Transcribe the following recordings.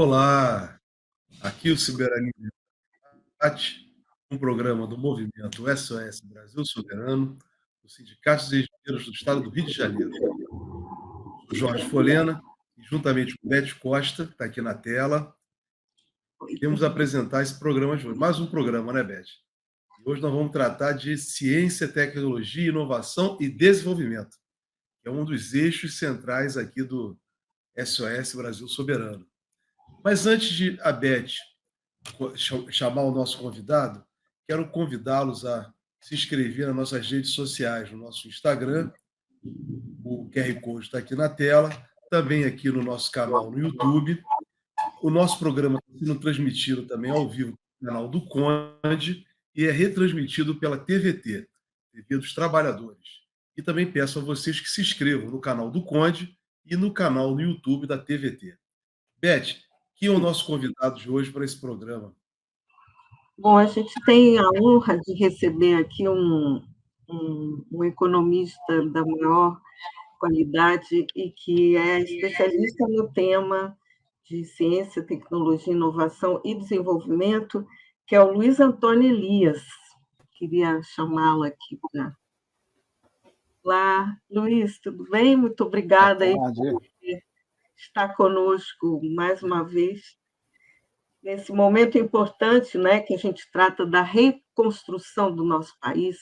Olá, aqui o Ciberania Debate, um programa do movimento SOS Brasil Soberano, do Sindicato dos Engenheiros do Estado do Rio de Janeiro. Sou Jorge Folena, e juntamente com Beth Costa, que está aqui na tela, iremos apresentar esse programa de hoje. Mais um programa, né, Beth? E hoje nós vamos tratar de ciência, tecnologia, inovação e desenvolvimento, que é um dos eixos centrais aqui do SOS Brasil Soberano. Mas antes de a Beth chamar o nosso convidado, quero convidá-los a se inscrever nas nossas redes sociais, no nosso Instagram, o QR Code está aqui na tela, também aqui no nosso canal no YouTube. O nosso programa está sendo transmitido também ao vivo no canal do Conde e é retransmitido pela TVT, TV dos Trabalhadores. E também peço a vocês que se inscrevam no canal do Conde e no canal no YouTube da TVT. Beth, quem é o nosso convidado de hoje para esse programa? Bom, a gente tem a honra de receber aqui um economista da maior qualidade e que é especialista no tema de ciência, tecnologia, inovação e desenvolvimento, que é o Luiz Antônio Elias. Queria chamá-lo aqui para... Olá, Luiz, tudo bem? Muito obrigada aí por estar conosco mais uma vez. Nesse momento importante, né, que a gente trata da reconstrução do nosso país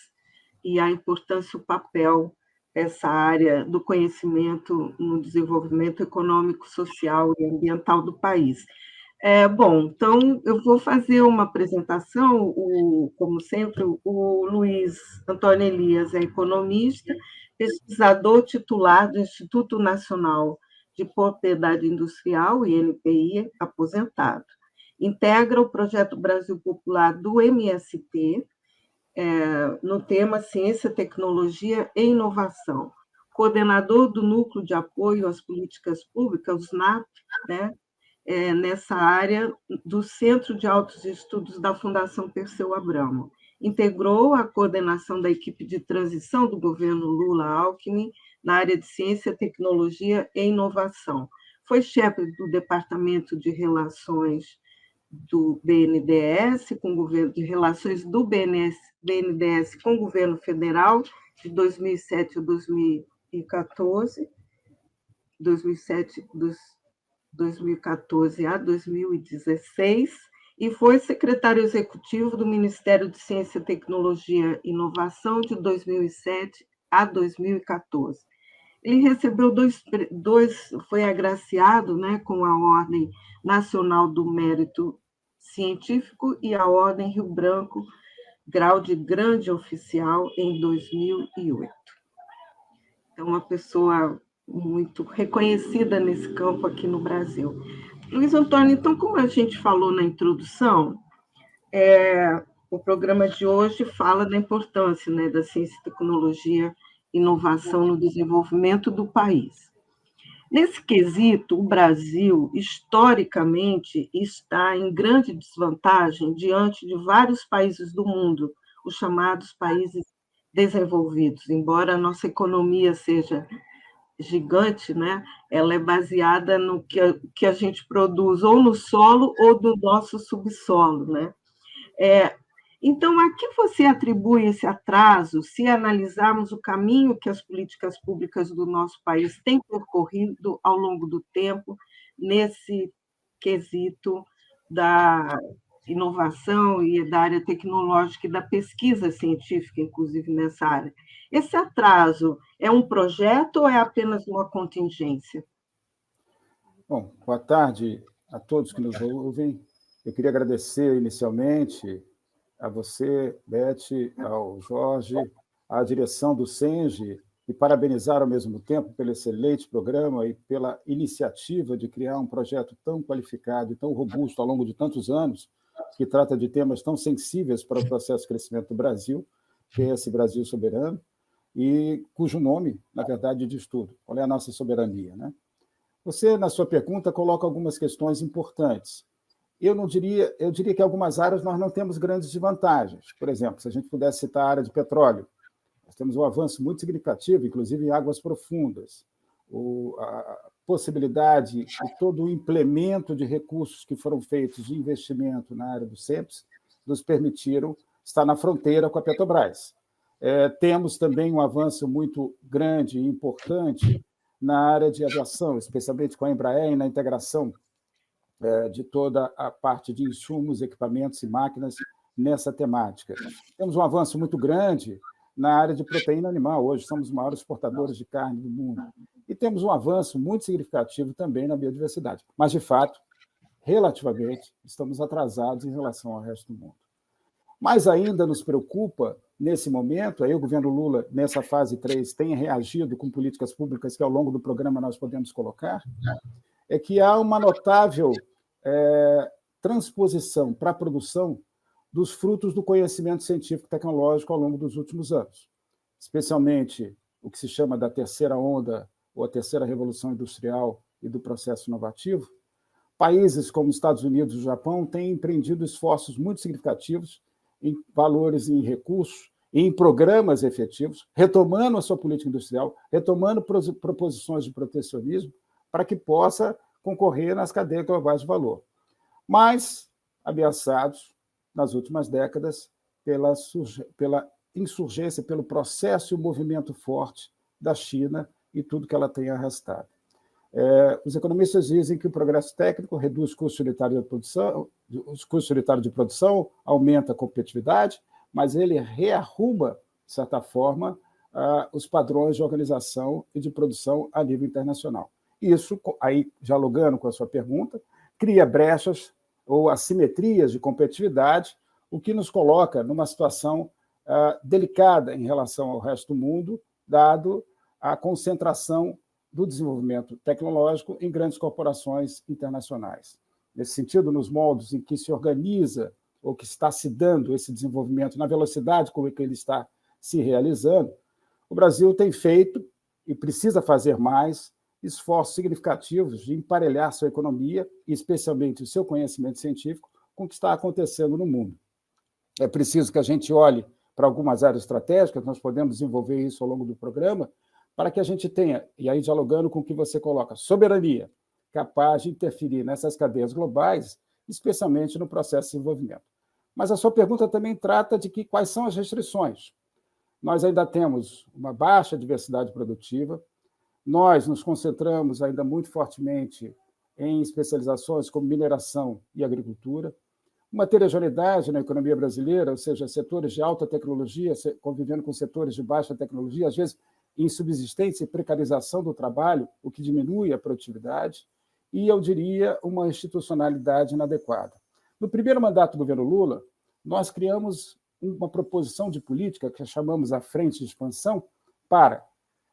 e a importância, o papel dessa área do conhecimento no desenvolvimento econômico, social e ambiental do país. Bom, então eu vou fazer uma apresentação, como sempre, o Luiz Antônio Elias é economista, pesquisador titular do Instituto Nacional de Propriedade Industrial, INPI, aposentado. Integra o projeto Brasil Popular do MST, no tema Ciência, Tecnologia e Inovação. Coordenador do Núcleo de Apoio às Políticas Públicas, o SNAP, né, nessa área do Centro de Altos Estudos da Fundação Perseu Abramo. Integrou a coordenação da equipe de transição do governo Lula-Alckmin na área de Ciência, Tecnologia e Inovação. Foi chefe do Departamento de Relações do BNDES, com o governo de relações do BNDES com o governo federal, de 2007 a 2014, 2014 a 2016, e foi secretário executivo do Ministério de Ciência, Tecnologia e Inovação de 2007 a 2014. Ele recebeu foi agraciado, né, com a Ordem Nacional do Mérito Científico e a Ordem Rio Branco, grau de grande oficial, em 2008. Então, uma pessoa muito reconhecida nesse campo aqui no Brasil. Luiz Antônio, então, como a gente falou na introdução, o programa de hoje fala da importância, né, da ciência, tecnologia, inovação no desenvolvimento do país. Nesse quesito, o Brasil, historicamente, está em grande desvantagem diante de vários países do mundo, os chamados países desenvolvidos. Embora a nossa economia seja gigante, né, ela é baseada no que a gente produz ou no solo ou no nosso subsolo, né? Então, a que você atribui esse atraso, se analisarmos o caminho que as políticas públicas do nosso país têm percorrido ao longo do tempo, nesse quesito da inovação e da área tecnológica e da pesquisa científica, inclusive nessa área? Esse atraso é um projeto ou é apenas uma contingência? Bom, boa tarde a todos que nos ouvem. Eu queria agradecer inicialmente a você, Beth, ao Jorge, à direção do SENGE, e parabenizar ao mesmo tempo pelo excelente programa e pela iniciativa de criar um projeto tão qualificado e tão robusto ao longo de tantos anos, que trata de temas tão sensíveis para o processo de crescimento do Brasil, que é esse Brasil soberano, e cujo nome, na verdade, diz tudo. Qual é a nossa soberania, né? Você, na sua pergunta, coloca algumas questões importantes. Eu diria que em algumas áreas nós não temos grandes desvantagens. Por exemplo, se a gente pudesse citar a área de petróleo, nós temos um avanço muito significativo, inclusive em águas profundas. possibilidade e todo o implemento de recursos que foram feitos de investimento na área do CEPS nos permitiram estar na fronteira com a Petrobras. Temos também um avanço muito grande e importante na área de aviação, especialmente com a Embraer e na integração de toda a parte de insumos, equipamentos e máquinas nessa temática. Temos um avanço muito grande na área de proteína animal. Hoje somos os maiores exportadores de carne do mundo. E temos um avanço muito significativo também na biodiversidade. Mas, de fato, relativamente, estamos atrasados em relação ao resto do mundo. Mais ainda nos preocupa, nesse momento, aí o governo Lula, nessa fase 3, tem reagido com políticas públicas que, ao longo do programa, nós podemos colocar, é que há uma notável transposição para a produção dos frutos do conhecimento científico e tecnológico ao longo dos últimos anos, especialmente o que se chama da terceira onda ou a terceira revolução industrial e do processo inovativo. Países como os Estados Unidos e o Japão têm empreendido esforços muito significativos em valores em recursos, em programas efetivos, retomando a sua política industrial, retomando proposições de protecionismo para que possa concorrer nas cadeias globais de valor. Mas ameaçados, nas últimas décadas, pela insurgência, pelo processo e o movimento forte da China e tudo que ela tem arrastado. Os economistas dizem que o progresso técnico reduz o custo unitário de produção, aumenta a competitividade, mas ele rearruma, de certa forma, os padrões de organização e de produção a nível internacional. Isso, aí, dialogando com a sua pergunta, cria brechas ou assimetrias de competitividade, o que nos coloca numa situação delicada em relação ao resto do mundo, dado a concentração do desenvolvimento tecnológico em grandes corporações internacionais. Nesse sentido, nos moldes em que se organiza ou que está se dando esse desenvolvimento, na velocidade com que ele está se realizando, o Brasil tem feito, e precisa fazer mais, esforços significativos de emparelhar sua economia, e especialmente o seu conhecimento científico, com o que está acontecendo no mundo. É preciso que a gente olhe para algumas áreas estratégicas, nós podemos desenvolver isso ao longo do programa, para que a gente tenha, e aí dialogando com o que você coloca, soberania, capaz de interferir nessas cadeias globais, especialmente no processo de desenvolvimento. Mas a sua pergunta também trata de quais são as restrições. Nós ainda temos uma baixa diversidade produtiva, nós nos concentramos ainda muito fortemente em especializações como mineração e agricultura, uma heterogeneidade na economia brasileira, ou seja, setores de alta tecnologia convivendo com setores de baixa tecnologia, às vezes em subsistência e precarização do trabalho, o que diminui a produtividade, e, eu diria, uma institucionalidade inadequada. No primeiro mandato do governo Lula, nós criamos uma proposição de política que chamamos a Frente de Expansão para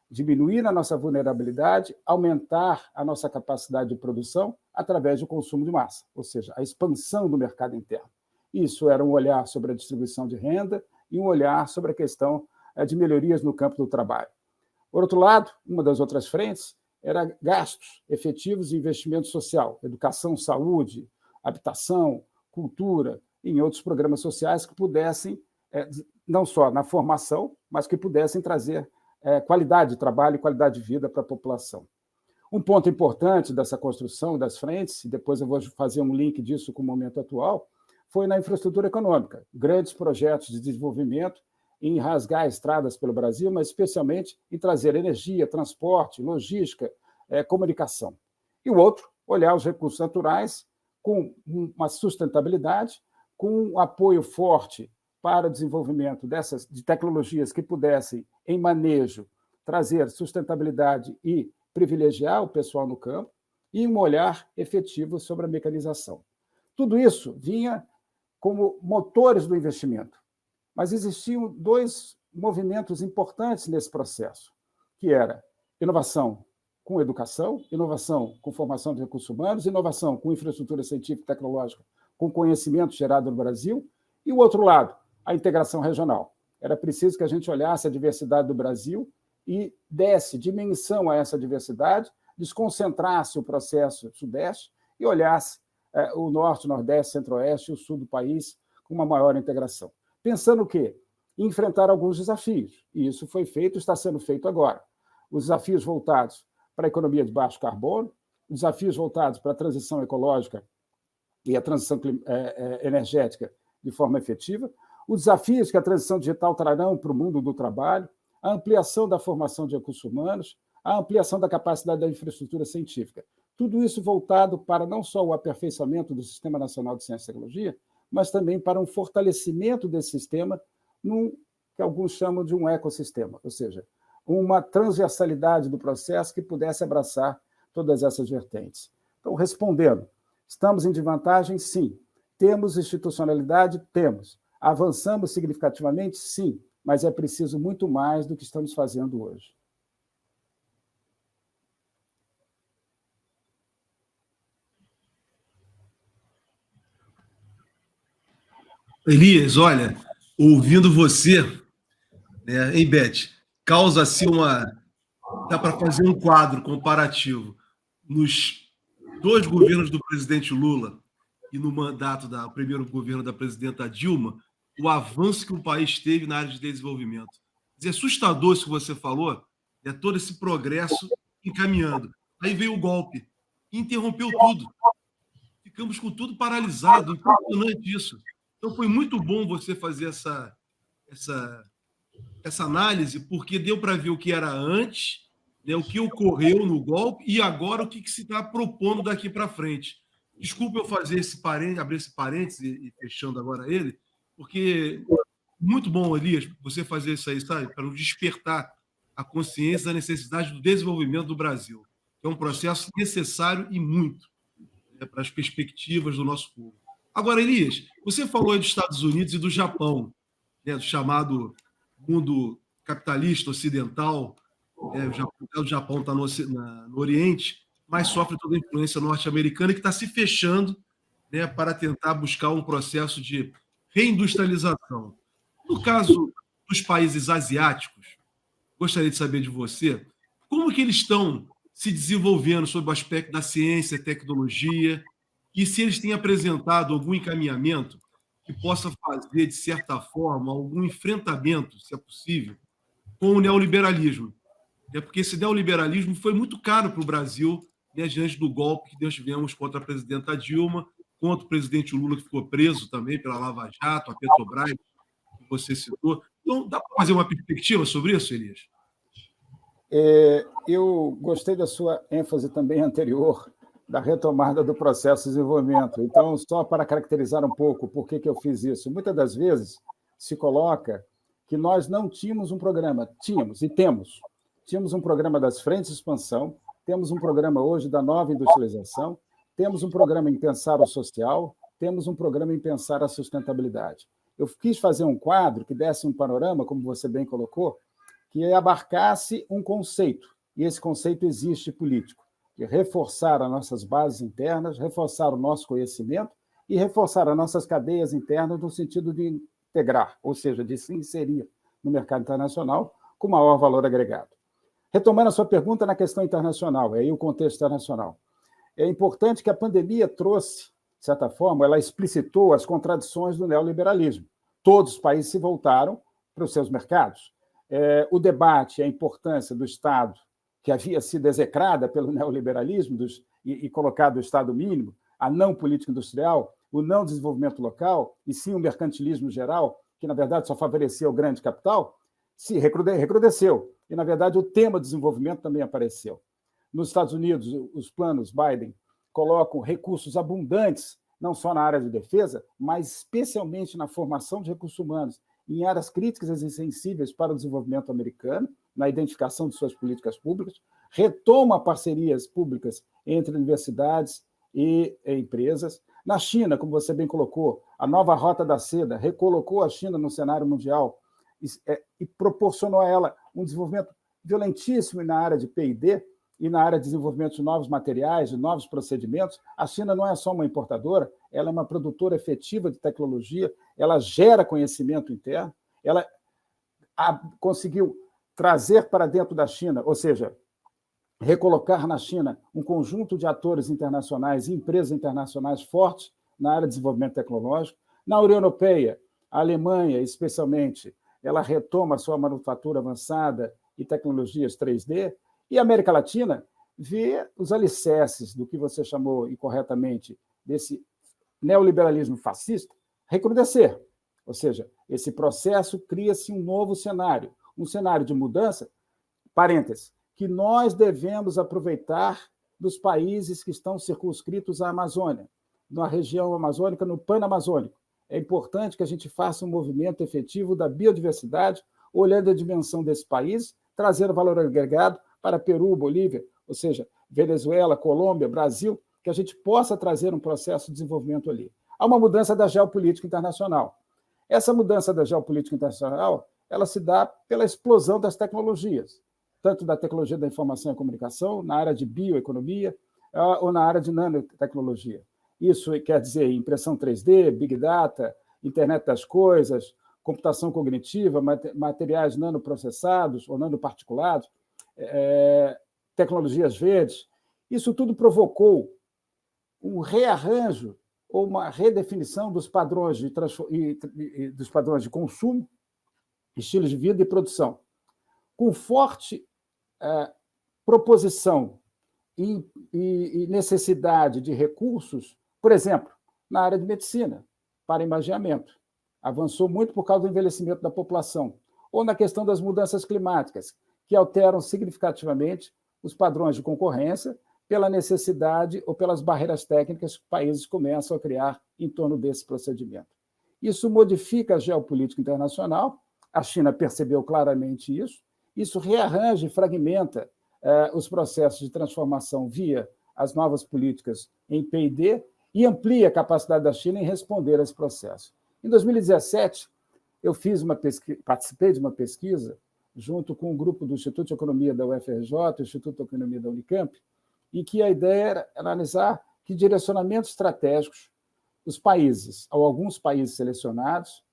diminuir a nossa vulnerabilidade, aumentar a nossa capacidade de produção através do consumo de massa, ou seja, a expansão do mercado interno. Isso era um olhar sobre a distribuição de renda e um olhar sobre a questão de melhorias no campo do trabalho. Por outro lado, uma das outras frentes era gastos efetivos e investimento social, educação, saúde, habitação, cultura, e em outros programas sociais que pudessem, não só na formação, mas que pudessem trazer qualidade de trabalho e qualidade de vida para a população. Um ponto importante dessa construção das frentes, e depois eu vou fazer um link disso com o momento atual, foi na infraestrutura econômica. Grandes projetos de desenvolvimento em rasgar estradas pelo Brasil, mas especialmente em trazer energia, transporte, logística, comunicação. E o outro, olhar os recursos naturais com uma sustentabilidade, com um apoio forte para o desenvolvimento de tecnologias que pudessem, em manejo, trazer sustentabilidade e privilegiar o pessoal no campo, e um olhar efetivo sobre a mecanização. Tudo isso vinha como motores do investimento. Mas existiam dois movimentos importantes nesse processo, que era inovação com educação, inovação com formação de recursos humanos, inovação com infraestrutura científica e tecnológica, com conhecimento gerado no Brasil, e o outro lado, a integração regional. Era preciso que a gente olhasse a diversidade do Brasil e desse dimensão a essa diversidade, desconcentrasse o processo sudeste e olhasse o norte, nordeste, centro-oeste e o sul do país com uma maior integração. Pensando o quê? Em enfrentar alguns desafios, e isso foi feito, está sendo feito agora. Os desafios voltados para a economia de baixo carbono, desafios voltados para a transição ecológica e a transição energética de forma efetiva, os desafios que a transição digital trarão para o mundo do trabalho, a ampliação da formação de recursos humanos, a ampliação da capacidade da infraestrutura científica. Tudo isso voltado para não só o aperfeiçoamento do Sistema Nacional de Ciência e Tecnologia, mas também para um fortalecimento desse sistema, que alguns chamam de um ecossistema, ou seja, uma transversalidade do processo que pudesse abraçar todas essas vertentes. Então, respondendo, estamos em desvantagem? Sim. Temos institucionalidade? Temos. Avançamos significativamente? Sim, mas é preciso muito mais do que estamos fazendo hoje. Elias, olha, ouvindo você, né, hein, Beth, causa-se uma... Dá para fazer um quadro comparativo nos 2 governos do presidente Lula e no mandato do primeiro governo da presidenta Dilma, o avanço que o país teve na área de desenvolvimento. É assustador isso que você falou, todo esse progresso encaminhando. Aí veio o golpe, interrompeu tudo. Ficamos com tudo paralisado, impressionante isso. Então foi muito bom você fazer essa análise, porque deu para ver o que era antes, né, o que ocorreu no golpe e agora o que se está propondo daqui para frente. Desculpa eu fazer abrir esse parênteses e fechando agora ele, porque muito bom, Elias, você fazer isso aí, sabe, para nos despertar a consciência da necessidade do desenvolvimento do Brasil. É um processo necessário e muito, né, para as perspectivas do nosso povo. Agora, Elias, você falou aí dos Estados Unidos e do Japão, né, do chamado mundo capitalista ocidental. O Japão está no Oriente, mas sofre toda a influência norte-americana que está se fechando, né, para tentar buscar um processo de reindustrialização. No caso dos países asiáticos, gostaria de saber de você como que eles estão se desenvolvendo sob o aspecto da ciência e tecnologia e se eles têm apresentado algum encaminhamento que possa fazer, de certa forma, algum enfrentamento, se é possível, com o neoliberalismo. Porque esse neoliberalismo foi muito caro para o Brasil, né, diante do golpe que nós tivemos contra a presidenta Dilma, contra o presidente Lula, que ficou preso também pela Lava Jato, a Petrobras, que você citou. Então, dá para fazer uma perspectiva sobre isso, Elias? Eu gostei da sua ênfase também anterior, da retomada do processo de desenvolvimento. Então, só para caracterizar um pouco por que eu fiz isso, muitas das vezes se coloca que nós não tínhamos um programa. Tínhamos e temos. Tínhamos um programa das frentes de expansão, temos um programa hoje da nova industrialização, temos um programa em pensar o social, temos um programa em pensar a sustentabilidade. Eu quis fazer um quadro que desse um panorama, como você bem colocou, que abarcasse um conceito, e esse conceito existe político, de reforçar as nossas bases internas, reforçar o nosso conhecimento e reforçar as nossas cadeias internas no sentido de integrar, ou seja, de se inserir no mercado internacional com maior valor agregado. Retomando a sua pergunta na questão internacional, aí o contexto internacional. É importante que a pandemia trouxe, de certa forma, ela explicitou as contradições do neoliberalismo. Todos os países se voltaram para os seus mercados. O debate, a importância do Estado, que havia sido execrada pelo neoliberalismo e colocado o Estado mínimo, a não política industrial, o não desenvolvimento local, e sim o mercantilismo geral, que, na verdade, só favorecia o grande capital, se recrudesceu. E, na verdade, o tema desenvolvimento também apareceu. Nos Estados Unidos, os planos Biden colocam recursos abundantes, não só na área de defesa, mas especialmente na formação de recursos humanos, em áreas críticas e sensíveis para o desenvolvimento americano, na identificação de suas políticas públicas, retoma parcerias públicas entre universidades e empresas. Na China, como você bem colocou, a nova Rota da Seda recolocou a China no cenário mundial e proporcionou a ela um desenvolvimento violentíssimo na área de P&D e na área de desenvolvimento de novos materiais, de novos procedimentos. A China não é só uma importadora, ela é uma produtora efetiva de tecnologia, ela gera conhecimento interno, ela conseguiu trazer para dentro da China, ou seja, recolocar na China um conjunto de atores internacionais e empresas internacionais fortes na área de desenvolvimento tecnológico. Na União Europeia, a Alemanha, especialmente, ela retoma a sua manufatura avançada e tecnologias 3D, e a América Latina vê os alicerces do que você chamou incorretamente desse neoliberalismo fascista recrudescer. Ou seja, esse processo cria-se um novo cenário, um cenário de mudança, parênteses, que nós devemos aproveitar dos países que estão circunscritos à Amazônia, na região amazônica, no Panamazônico. É importante que a gente faça um movimento efetivo da biodiversidade, olhando a dimensão desse país, trazendo valor agregado para Peru, Bolívia, ou seja, Venezuela, Colômbia, Brasil, que a gente possa trazer um processo de desenvolvimento ali. Há uma mudança da geopolítica internacional. Essa mudança da geopolítica internacional, ela se dá pela explosão das tecnologias, tanto da tecnologia da informação e comunicação, na área de bioeconomia, ou na área de nanotecnologia. Isso quer dizer impressão 3D, Big Data, Internet das Coisas, computação cognitiva, materiais nanoprocessados ou nanoparticulados, tecnologias verdes. Isso tudo provocou um rearranjo ou uma redefinição dos padrões de consumo, estilos de vida e produção, com forte proposição e necessidade de recursos, por exemplo, na área de medicina, para imageamento. Avançou muito por causa do envelhecimento da população, ou na questão das mudanças climáticas, que alteram significativamente os padrões de concorrência pela necessidade ou pelas barreiras técnicas que países começam a criar em torno desse procedimento. Isso modifica a geopolítica internacional, a China percebeu claramente isso rearranja e fragmenta os processos de transformação via as novas políticas em P&D e amplia a capacidade da China em responder a esse processo. Em 2017, eu participei de uma pesquisa junto com um grupo do Instituto de Economia da UFRJ, o Instituto de Economia da Unicamp, e que a ideia era analisar que direcionamentos estratégicos os países, ou alguns países selecionados,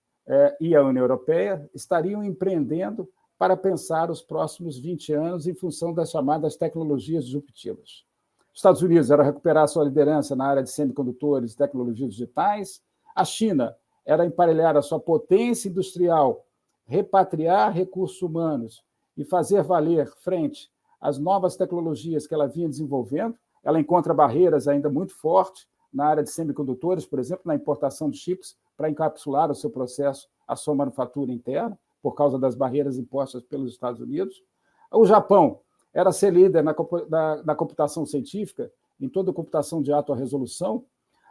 e a União Europeia, estariam empreendendo para pensar os próximos 20 anos em função das chamadas tecnologias disruptivas. Os Estados Unidos era recuperar sua liderança na área de semicondutores e tecnologias digitais, a China era emparelhar a sua potência industrial, repatriar recursos humanos e fazer valer frente às novas tecnologias que ela vinha desenvolvendo. Ela encontra barreiras ainda muito fortes na área de semicondutores, por exemplo, na importação de chips para encapsular o seu processo, a sua manufatura interna, por causa das barreiras impostas pelos Estados Unidos. O Japão era ser líder na computação científica, em toda a computação de alta resolução.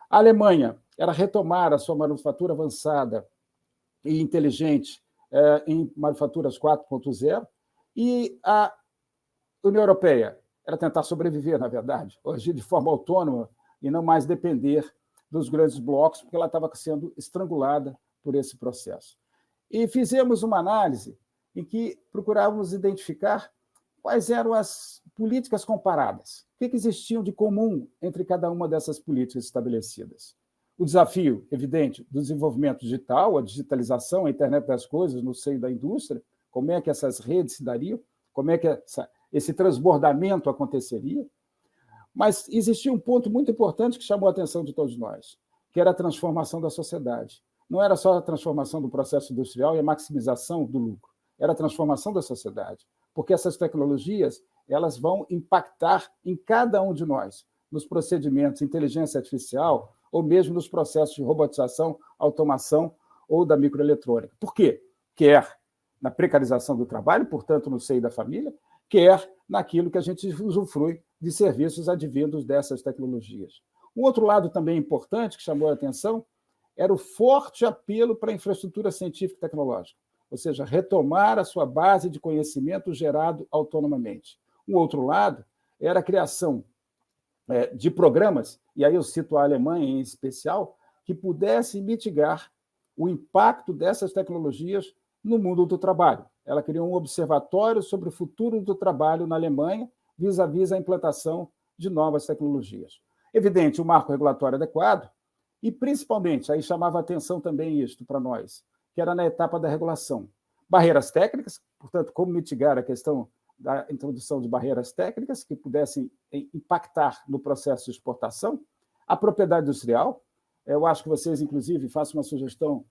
A Alemanha era retomar a sua manufatura avançada e inteligente em manufaturas 4.0, e a União Europeia era tentar sobreviver, na verdade, agir de forma autônoma e não mais depender dos grandes blocos, porque ela estava sendo estrangulada por esse processo. E fizemos uma análise em que procurávamos identificar quais eram as políticas comparadas, o que existiam de comum entre cada uma dessas políticas estabelecidas. O desafio, evidente, do desenvolvimento digital, a digitalização, a internet das coisas no seio da indústria, como é que essas redes se dariam, como é que esse transbordamento aconteceria. Mas existia um ponto muito importante que chamou a atenção de todos nós, que era a transformação da sociedade. Não era só a transformação do processo industrial e a maximização do lucro, era a transformação da sociedade, porque essas tecnologias elas vão impactar em cada um de nós, nos procedimentos de inteligência artificial ou mesmo nos processos de robotização, automação ou da microeletrônica. Por quê? Quer na precarização do trabalho, portanto, no seio da família, quer naquilo que a gente usufrui de serviços advindos dessas tecnologias. Um outro lado também importante que chamou a atenção era o forte apelo para a infraestrutura científica e tecnológica, ou seja, retomar a sua base de conhecimento gerado autonomamente. Um outro lado era a criação de programas, e aí eu cito a Alemanha em especial, que pudessem mitigar o impacto dessas tecnologias no mundo do trabalho. Ela criou um observatório sobre o futuro do trabalho na Alemanha, vis-à-vis a implantação de novas tecnologias. Evidente, o marco regulatório adequado, e principalmente, aí chamava a atenção também isto para nós, que era na etapa da regulação. Barreiras técnicas, portanto, como mitigar a questão da introdução de barreiras técnicas que pudessem impactar no processo de exportação, a propriedade industrial. Eu acho que vocês, inclusive, façam uma sugestão,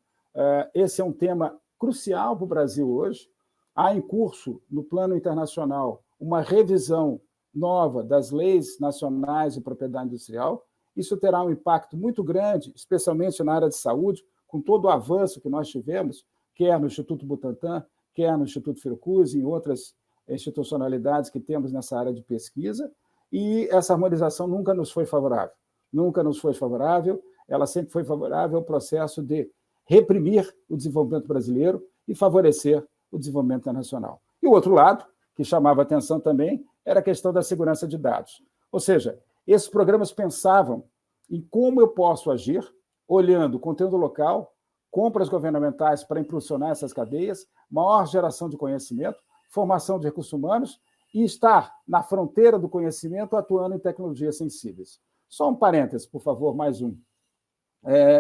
esse é um tema crucial para o Brasil hoje. Há em curso, no plano internacional, uma revisão nova das leis nacionais de propriedade industrial. Isso terá um impacto muito grande, especialmente na área de saúde, com todo o avanço que nós tivemos, quer no Instituto Butantan, quer no Instituto Fiocruz e em outras institucionalidades que temos nessa área de pesquisa, e essa harmonização nunca nos foi favorável. Nunca nos foi favorável, ela sempre foi favorável ao processo de reprimir o desenvolvimento brasileiro e favorecer o desenvolvimento internacional. E o outro lado, que chamava atenção também, era a questão da segurança de dados. Ou seja, esses programas pensavam em como eu posso agir, olhando o conteúdo local, compras governamentais para impulsionar essas cadeias, maior geração de conhecimento, formação de recursos humanos e estar na fronteira do conhecimento atuando em tecnologias sensíveis. Só um parênteses, por favor, mais um.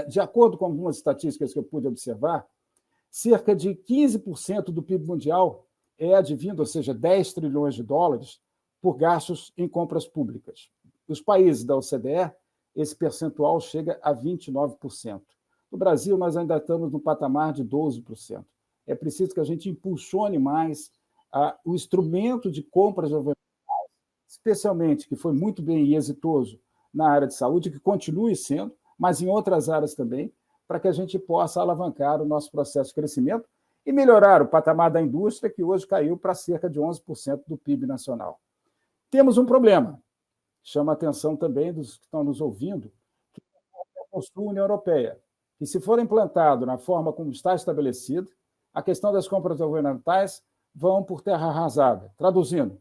De acordo com algumas estatísticas que eu pude observar, cerca de 15% do PIB mundial é advindo, ou seja, 10 trilhões de dólares, por gastos em compras públicas. Os países da OCDE, esse percentual chega a 29%. No Brasil, nós ainda estamos no patamar de 12%. É preciso que a gente impulsione mais o instrumento de compras governamentais, especialmente, que foi muito bem e exitoso na área de saúde, que continue sendo, mas em outras áreas também, para que a gente possa alavancar o nosso processo de crescimento e melhorar o patamar da indústria, que hoje caiu para cerca de 11% do PIB nacional. Temos um problema, chama a atenção também dos que estão nos ouvindo, que é o Mercosul União Europeia, que se for implantado na forma como está estabelecido, a questão das compras governamentais vão por terra arrasada. Traduzindo,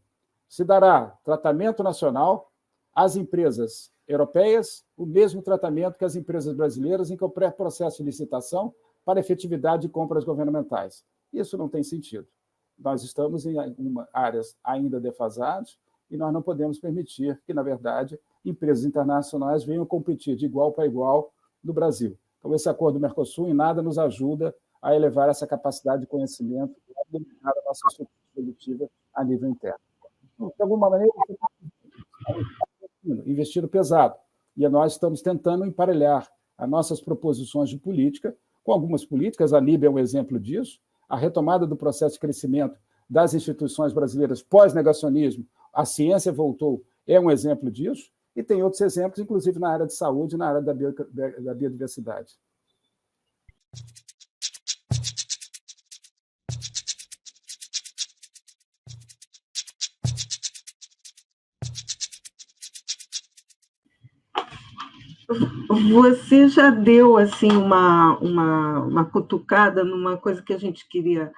se dará tratamento nacional às empresas europeias, o mesmo tratamento que as empresas brasileiras em qualquer processo de licitação para efetividade de compras governamentais. Isso não tem sentido. Nós estamos em áreas ainda defasadas e nós não podemos permitir que, na verdade, empresas internacionais venham competir de igual para igual no Brasil. Então, esse acordo do Mercosul em nada nos ajuda a elevar essa capacidade de conhecimento e a dominar a nossa estrutura produtiva a nível interno. Então, de alguma maneira, investindo pesado. E nós estamos tentando emparelhar as nossas proposições de política com algumas políticas, a NIB é um exemplo disso, a retomada do processo de crescimento das instituições brasileiras pós-negacionismo, a ciência voltou, é um exemplo disso, e tem outros exemplos, inclusive na área de saúde e na área da biodiversidade. Você já deu assim uma cutucada numa coisa que a gente queria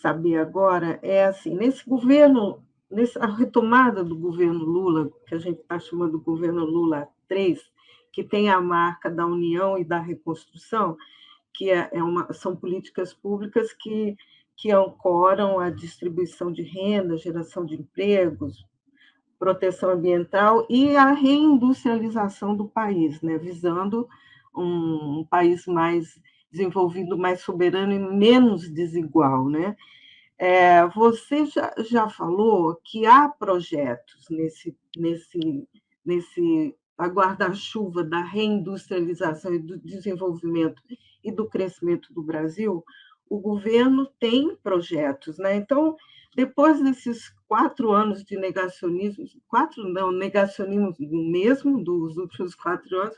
saber agora, assim, nesse governo, a retomada do governo Lula, que a gente está chamando de governo Lula 3, que tem a marca da união e da reconstrução, que são políticas públicas que ancoram a distribuição de renda, geração de empregos, proteção ambiental e a reindustrialização do país, né, visando um país mais desenvolvido, mais soberano e menos desigual, né? Você já falou que há projetos nesse guarda-chuva da reindustrialização e do desenvolvimento e do crescimento do Brasil. O governo tem projetos, né? Então, depois desses 4 anos de negacionismo, negacionismo mesmo dos últimos 4 anos,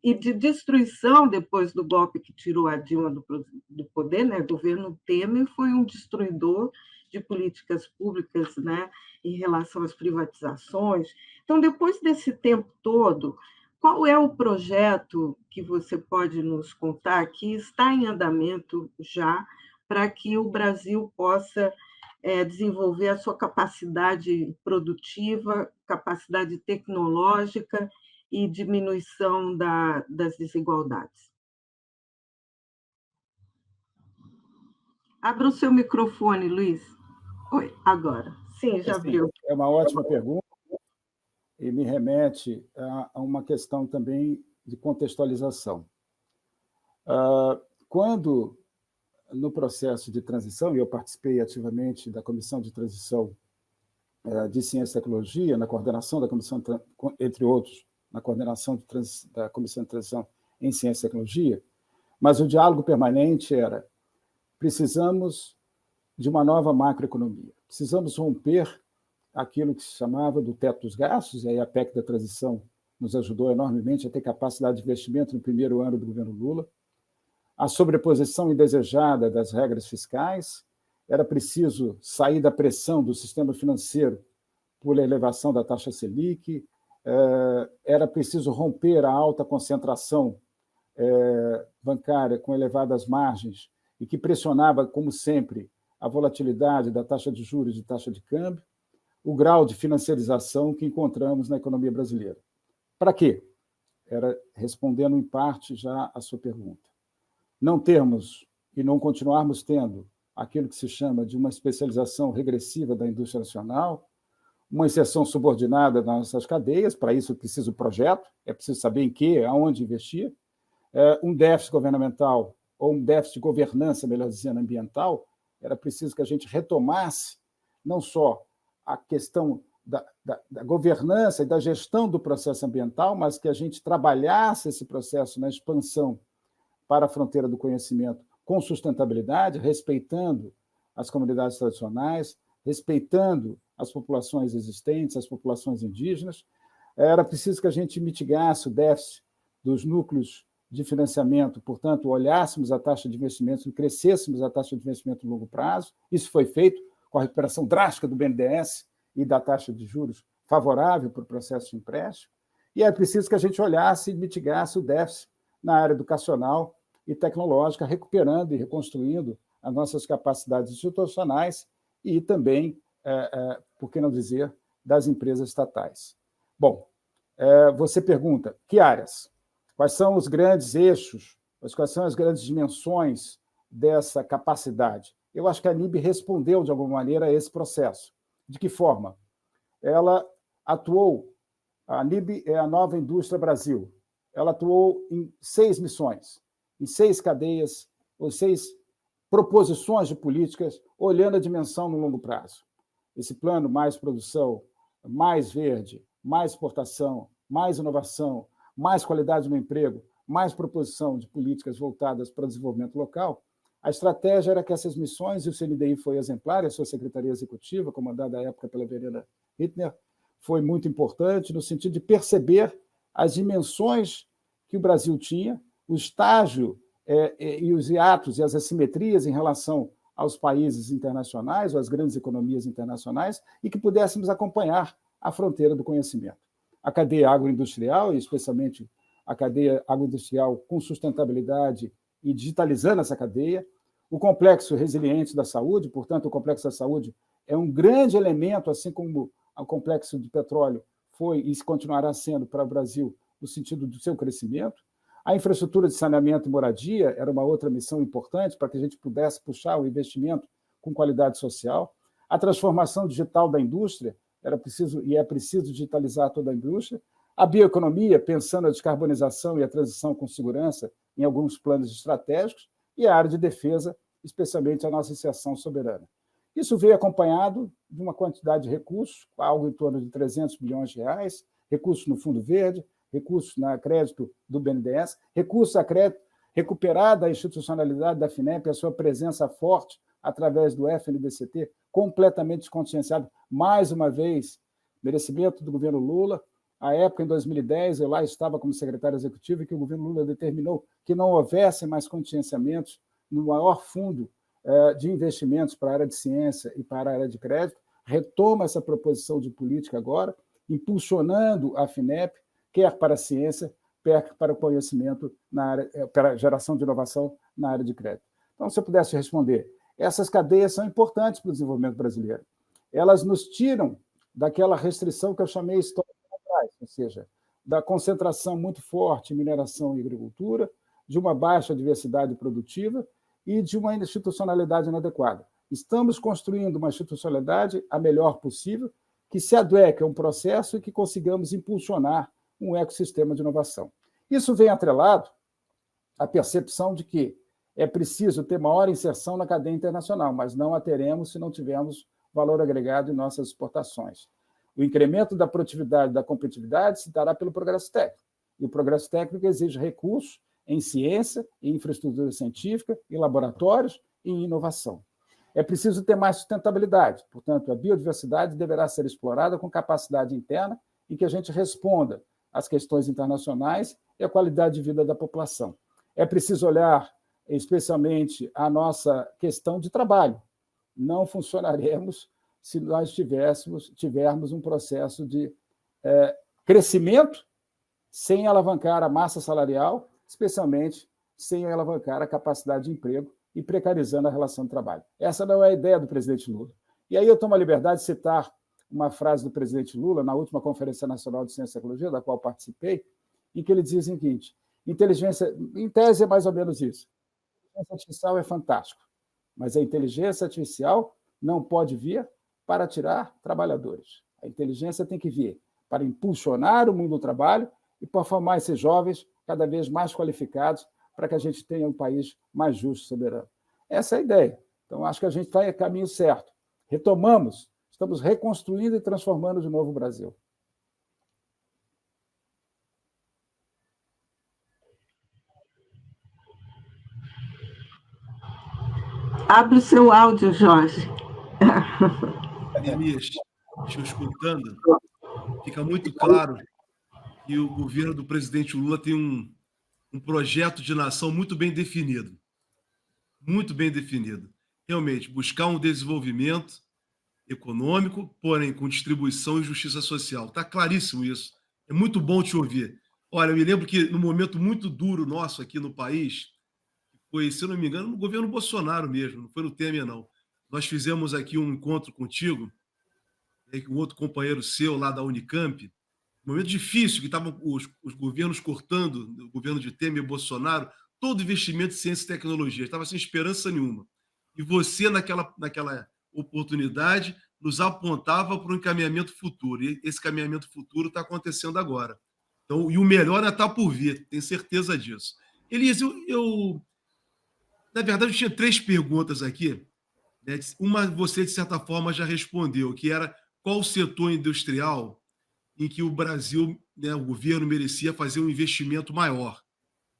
e de destruição depois do golpe que tirou a Dilma do poder, né? O governo Temer foi um destruidor de políticas públicas, né, em relação às privatizações. Então, depois desse tempo todo, qual é o projeto que você pode nos contar que está em andamento já para que o Brasil possa desenvolver a sua capacidade produtiva, capacidade tecnológica e diminuição das desigualdades? Abra o seu microfone, Luiz. Oi, agora. Sim, já abriu. É uma ótima pergunta e me remete a uma questão também de contextualização. Quando, no processo de transição, e eu participei ativamente da Comissão de Transição de Ciência e Tecnologia, na coordenação da comissão, entre outros, na coordenação da Comissão de Transição em Ciência e Tecnologia, mas o diálogo permanente era: precisamos de uma nova macroeconomia, precisamos romper aquilo que se chamava do teto dos gastos, e aí a PEC da transição nos ajudou enormemente a ter capacidade de investimento no primeiro ano do governo Lula, a sobreposição indesejada das regras fiscais, era preciso sair da pressão do sistema financeiro por elevação da taxa Selic, era preciso romper a alta concentração bancária com elevadas margens e que pressionava, como sempre, a volatilidade da taxa de juros e taxa de câmbio, o grau de financiarização que encontramos na economia brasileira. Para quê? Era respondendo em parte já a sua pergunta. Não termos e não continuarmos tendo aquilo que se chama de uma especialização regressiva da indústria nacional, uma inserção subordinada nas nossas cadeias, para isso é preciso projeto, é preciso saber em que, aonde investir, um déficit governamental, ou um déficit de governança, melhor dizendo, ambiental, era preciso que a gente retomasse não só a questão da governança e da gestão do processo ambiental, mas que a gente trabalhasse esse processo na expansão para a fronteira do conhecimento com sustentabilidade, respeitando as comunidades tradicionais, respeitando as populações existentes, as populações indígenas. Era preciso que a gente mitigasse o déficit dos núcleos de financiamento, portanto, olhássemos a taxa de investimento e crescêssemos a taxa de investimento no longo prazo. Isso foi feito com a recuperação drástica do BNDES e da taxa de juros favorável para o processo de empréstimo. E é preciso que a gente olhasse e mitigasse o déficit na área educacional e tecnológica, recuperando e reconstruindo as nossas capacidades institucionais e também, por que não dizer, das empresas estatais. Bom, você pergunta, que áreas? Quais são os grandes eixos, quais são as grandes dimensões dessa capacidade? Eu acho que a NIB respondeu, de alguma maneira, a esse processo. De que forma? Ela atuou, a NIB é a Nova Indústria Brasil, ela atuou em 6 missões, em 6 cadeias, ou 6 proposições de políticas, olhando a dimensão no longo prazo. Esse plano mais produção, mais verde, mais exportação, mais inovação, mais qualidade no emprego, mais proposição de políticas voltadas para o desenvolvimento local, a estratégia era que essas missões, e o CNDI foi exemplar, a sua secretaria executiva, comandada à época pela Verena Hittner, foi muito importante no sentido de perceber as dimensões que o Brasil tinha, o estágio e os hiatos e as assimetrias em relação aos países internacionais, ou às grandes economias internacionais, e que pudéssemos acompanhar a fronteira do conhecimento. A cadeia agroindustrial, e especialmente a cadeia agroindustrial com sustentabilidade e digitalizando essa cadeia, o complexo resiliente da saúde, portanto, o complexo da saúde é um grande elemento, assim como o complexo de petróleo foi e continuará sendo para o Brasil no sentido do seu crescimento. A infraestrutura de saneamento e moradia era uma outra missão importante para que a gente pudesse puxar o investimento com qualidade social. A transformação digital da indústria, era preciso e é preciso digitalizar toda a indústria. A bioeconomia, pensando a descarbonização e a transição com segurança em alguns planos estratégicos, e a área de defesa, especialmente a nossa inserção soberana. Isso veio acompanhado de uma quantidade de recursos, algo em torno de 300 bilhões de reais, recursos no Fundo Verde, recursos na crédito do BNDES, recursos a crédito, recuperada a institucionalidade da FINEP, a sua presença forte através do FNDCT, completamente desconscienciado, mais uma vez, merecimento do governo Lula. À época, em 2010, eu lá estava como secretário executivo e que o governo Lula determinou que não houvesse mais contingenciamentos no maior fundo de investimentos para a área de ciência e para a área de crédito, retoma essa proposição de política agora, impulsionando a FINEP, quer para a ciência, quer para o conhecimento, para a geração de inovação na área de crédito. Então, se eu pudesse responder, essas cadeias são importantes para o desenvolvimento brasileiro. Elas nos tiram daquela restrição que eu chamei histórica atrás, ou seja, da concentração muito forte em mineração e agricultura, de uma baixa diversidade produtiva e de uma institucionalidade inadequada. Estamos construindo uma institucionalidade a melhor possível, que se adeque a um processo e que consigamos impulsionar um ecossistema de inovação. Isso vem atrelado à percepção de que é preciso ter maior inserção na cadeia internacional, mas não a teremos se não tivermos valor agregado em nossas exportações. O incremento da produtividade e da competitividade se dará pelo progresso técnico. E o progresso técnico exige recursos em ciência, em infraestrutura científica, em laboratórios e em inovação. É preciso ter mais sustentabilidade. Portanto, a biodiversidade deverá ser explorada com capacidade interna e que a gente responda às questões internacionais e à qualidade de vida da população. É preciso olhar especialmente a nossa questão de trabalho. Não funcionaremos se nós tivermos um processo de crescimento sem alavancar a massa salarial, especialmente sem alavancar a capacidade de emprego e precarizando a relação de trabalho. Essa não é a ideia do presidente Lula. E aí eu tomo a liberdade de citar uma frase do presidente Lula na última Conferência Nacional de Ciência e Tecnologia, da qual participei, em que ele diz o seguinte: inteligência, em tese é mais ou menos isso. A inteligência artificial é fantástico, mas a inteligência artificial não pode vir para tirar trabalhadores. A inteligência tem que vir para impulsionar o mundo do trabalho e para formar esses jovens cada vez mais qualificados para que a gente tenha um país mais justo e soberano. Essa é a ideia. Então, acho que a gente está em caminho certo. Retomamos, estamos reconstruindo e transformando de novo o Brasil. Abre o seu áudio, Jorge. Neemias, te escutando, fica muito claro que o governo do presidente Lula tem um projeto de nação muito bem definido. Muito bem definido. Realmente, buscar um desenvolvimento econômico, porém com distribuição e justiça social. Está claríssimo isso. É muito bom te ouvir. Olha, eu me lembro que num momento muito duro nosso aqui no país, foi, se eu não me engano, no governo Bolsonaro mesmo, não foi no Temer, não. Nós fizemos aqui um encontro contigo, com outro companheiro seu lá da Unicamp, um momento difícil, que estavam os governos cortando, o governo de Temer e Bolsonaro, todo investimento em ciência e tecnologia, estava sem esperança nenhuma. E você, naquela oportunidade, nos apontava para um encaminhamento futuro. E esse caminhamento futuro está acontecendo agora. Então, e o melhor ainda está por vir, tenho certeza disso. Elias, na verdade, eu tinha 3 perguntas aqui. Né? Uma você, de certa forma, já respondeu, que era qual o setor industrial em que o Brasil, né, o governo merecia fazer um investimento maior.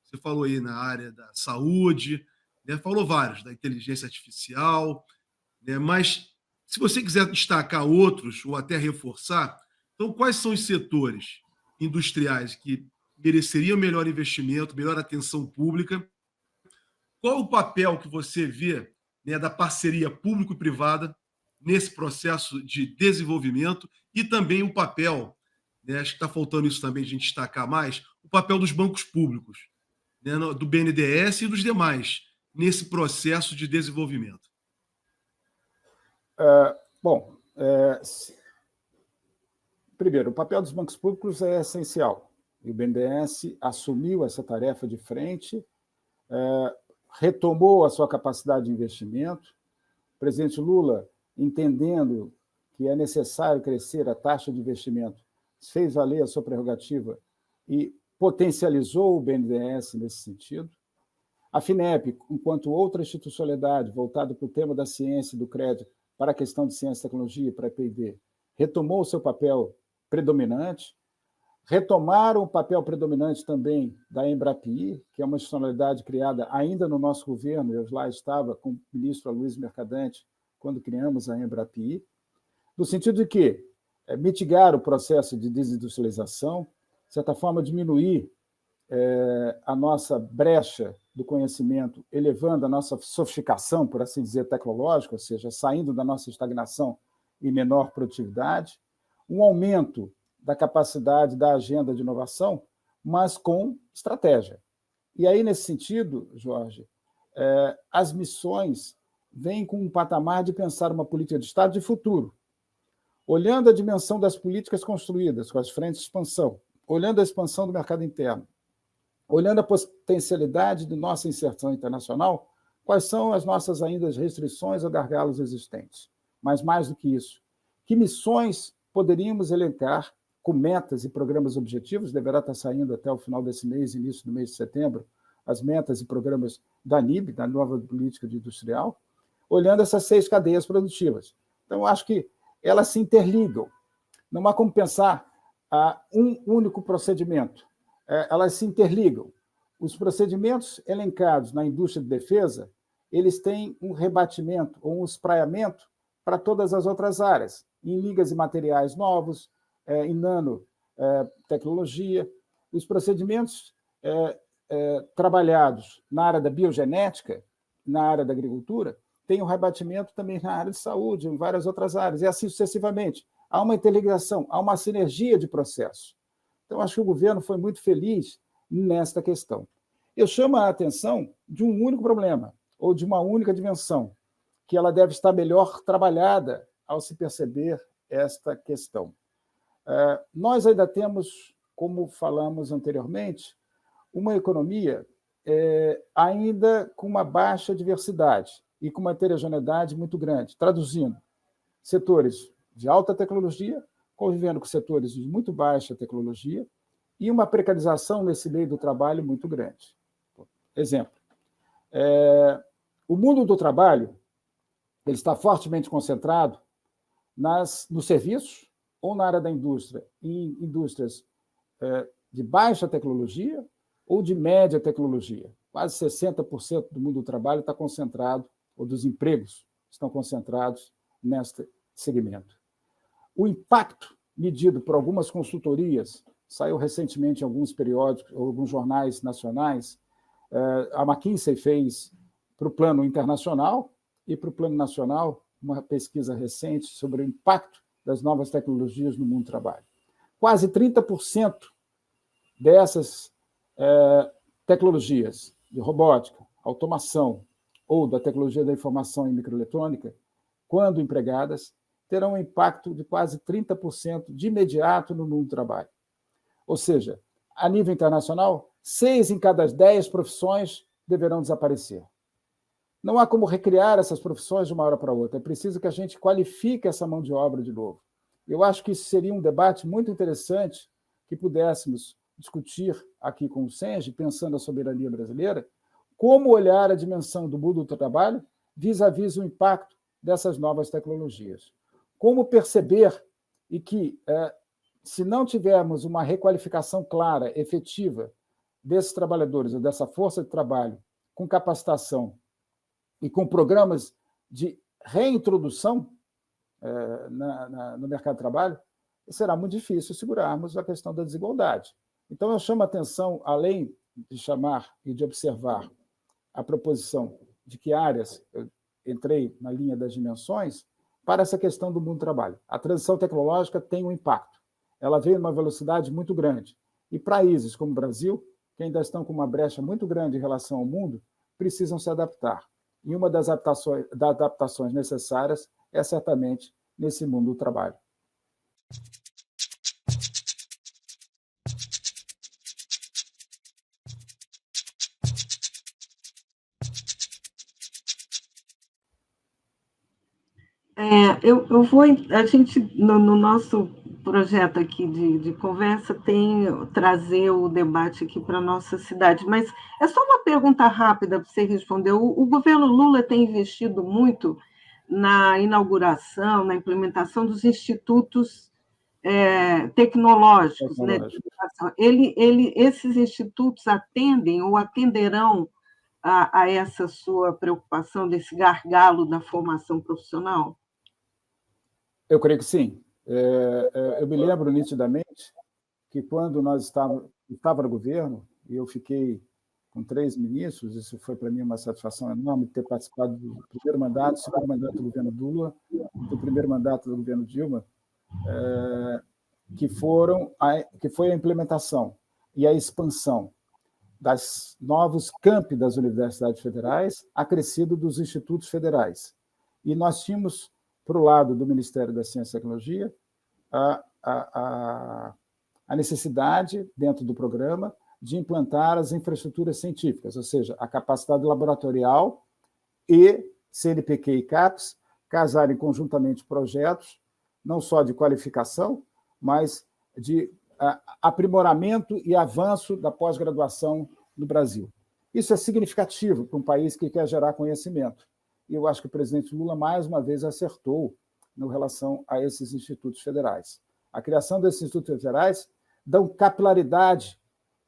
Você falou aí na área da saúde, né, falou vários, da inteligência artificial, né, mas se você quiser destacar outros ou até reforçar, então quais são os setores industriais que mereceriam melhor investimento, melhor atenção pública? Qual o papel que você vê, né, da parceria público-privada nesse processo de desenvolvimento e também o papel, né, acho que está faltando isso também, a gente destacar mais, o papel dos bancos públicos, né, do BNDES e dos demais, nesse processo de desenvolvimento? Bom, primeiro, o papel dos bancos públicos é essencial. E o BNDES assumiu essa tarefa de frente, retomou a sua capacidade de investimento. O presidente Lula, entendendo que é necessário crescer a taxa de investimento, fez valer a sua prerrogativa e potencializou o BNDES nesse sentido. A FINEP, enquanto outra institucionalidade voltada para o tema da ciência e do crédito, para a questão de ciência e tecnologia e para a P&D, retomou o seu papel predominante. Retomaram o papel predominante também da Embrapi, que é uma institucionalidade criada ainda no nosso governo. Eu lá estava com o ministro Aloysio Mercadante quando criamos a Embrapi, no sentido de que mitigar o processo de desindustrialização, de certa forma, diminuir a nossa brecha do conhecimento, elevando a nossa sofisticação, por assim dizer, tecnológica, ou seja, saindo da nossa estagnação e menor produtividade, um aumento da capacidade da agenda de inovação, mas com estratégia. E aí, nesse sentido, Jorge, as missões vêm com um patamar de pensar uma política de Estado de futuro, olhando a dimensão das políticas construídas, com as frentes de expansão, olhando a expansão do mercado interno, olhando a potencialidade de nossa inserção internacional, quais são as nossas ainda restrições ou gargalos existentes. Mas, mais do que isso, que missões poderíamos elencar com metas e programas objetivos? Deverá estar saindo até o final desse mês, início do mês de setembro, as metas e programas da NIB, da nova política industrial, olhando essas 6 cadeias produtivas. Então, acho que elas se interligam. Não há como pensar um único procedimento. Elas se interligam. Os procedimentos elencados na indústria de defesa, eles têm um rebatimento ou um espraiamento para todas as outras áreas, em ligas e materiais novos, em nanotecnologia. Os procedimentos trabalhados na área da biogenética, na área da agricultura, têm um rebatimento também na área de saúde, em várias outras áreas, e assim sucessivamente. Há uma interligação, há uma sinergia de processos. Então, acho que o governo foi muito feliz nesta questão. Eu chamo a atenção de um único problema, ou de uma única dimensão, que ela deve estar melhor trabalhada ao se perceber esta questão. Nós ainda temos, como falamos anteriormente, uma economia ainda com uma baixa diversidade e com uma heterogeneidade muito grande, traduzindo, setores de alta tecnologia convivendo com setores de muito baixa tecnologia e uma precarização nesse meio do trabalho muito grande. Exemplo, o mundo do trabalho ele está fortemente concentrado nos serviços ou na área da indústria, em indústrias de baixa tecnologia ou de média tecnologia. Quase 60% do mundo do trabalho está concentrado, ou dos empregos estão concentrados neste segmento. O impacto medido por algumas consultorias, saiu recentemente em alguns periódicos, alguns jornais nacionais, a McKinsey fez para o plano internacional e para o plano nacional uma pesquisa recente sobre o impacto das novas tecnologias no mundo do trabalho. Quase 30% dessas tecnologias de robótica, automação ou da tecnologia da informação e microeletrônica, quando empregadas, terão um impacto de quase 30% de imediato no mundo do trabalho. Ou seja, a nível internacional, 6 em cada 10 profissões deverão desaparecer. Não há como recriar essas profissões de uma hora para outra. É preciso que a gente qualifique essa mão de obra de novo. Eu acho que isso seria um debate muito interessante que pudéssemos discutir aqui com o Senge, pensando a soberania brasileira, como olhar a dimensão do mundo do trabalho vis-à-vis o impacto dessas novas tecnologias. Como perceber e que, se não tivermos uma requalificação clara, efetiva, desses trabalhadores, ou dessa força de trabalho, com capacitação e com programas de reintrodução no mercado de trabalho, será muito difícil segurarmos a questão da desigualdade. Então, eu chamo a atenção, além de chamar e de observar a proposição de que áreas, eu entrei na linha das dimensões, para essa questão do mundo do trabalho. A transição tecnológica tem um impacto. Ela veio numa velocidade muito grande. E países como o Brasil, que ainda estão com uma brecha muito grande em relação ao mundo, precisam se adaptar. E uma das adaptações necessárias é certamente nesse mundo do trabalho. A gente, no nosso projeto aqui de conversa, tem trazer o debate aqui para a nossa cidade, mas é só uma pergunta rápida para você responder. O governo Lula tem investido muito na inauguração, na implementação dos institutos tecnológicos, né, de educação. Esses institutos atendem ou atenderão a essa sua preocupação desse gargalo da formação profissional? Eu creio que sim. Eu me lembro nitidamente que quando nós estava no governo, e eu fiquei com 3 ministros, isso foi para mim uma satisfação enorme ter participado do primeiro mandato, segundo mandato do governo Lula, do primeiro mandato do governo Dilma, que foi a implementação e a expansão dos novos campi das universidades federais, acrescido dos institutos federais. E nós tínhamos, para o lado do Ministério da Ciência e Tecnologia, a necessidade, dentro do programa, de implantar as infraestruturas científicas, ou seja, a capacidade laboratorial e CNPq e CAPES casarem conjuntamente projetos, não só de qualificação, mas de aprimoramento e avanço da pós-graduação no Brasil. Isso é significativo para um país que quer gerar conhecimento. E eu acho que o presidente Lula, mais uma vez, acertou em relação a esses institutos federais. A criação desses institutos federais dão capilaridade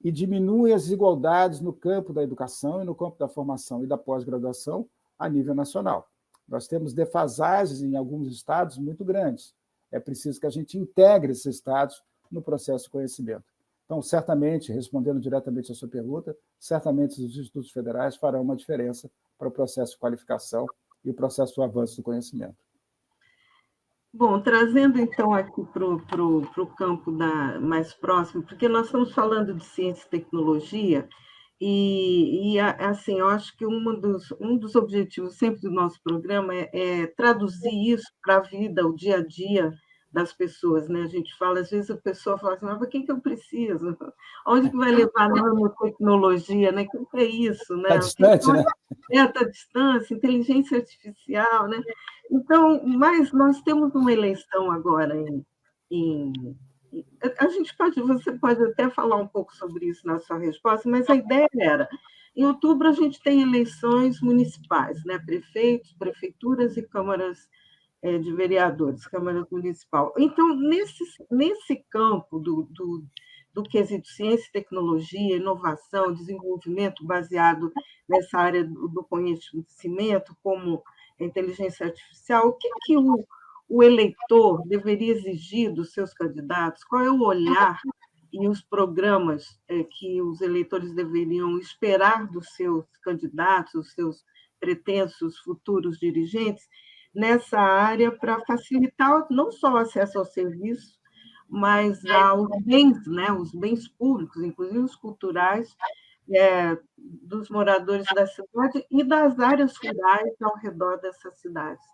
e diminui as desigualdades no campo da educação e no campo da formação e da pós-graduação, a nível nacional. Nós temos defasagens em alguns estados muito grandes. É preciso que a gente integre esses estados no processo de conhecimento. Então, certamente, respondendo diretamente à sua pergunta, certamente os institutos federais farão uma diferença para o processo de qualificação e o processo do avanço do conhecimento. Bom, trazendo então aqui para o campo mais próximo, porque nós estamos falando de ciência e tecnologia, assim, eu acho que um dos objetivos sempre do nosso programa é traduzir isso para a vida, o dia a dia das pessoas, né? A gente fala, às vezes a pessoa fala assim, mas para que eu preciso? Onde que vai levar a nanotecnologia, né? O que é isso, Está né? distante, né? Está distância, inteligência artificial, né? Então, mas nós temos uma eleição agora você pode até falar um pouco sobre isso na sua resposta, mas a ideia era, em outubro a gente tem eleições municipais, né? Prefeitos, prefeituras e câmaras de vereadores, câmaras municipal. Então, nesse campo do quesito ciência, tecnologia, inovação, desenvolvimento baseado nessa área do conhecimento, como a inteligência artificial, o que o eleitor deveria exigir dos seus candidatos? Qual é o olhar e os programas que os eleitores deveriam esperar dos seus candidatos, dos seus pretensos futuros dirigentes, nessa área para facilitar não só o acesso ao serviço, mas aos bens, né, os bens públicos, inclusive os culturais, dos moradores da cidade e das áreas rurais ao redor dessas cidades.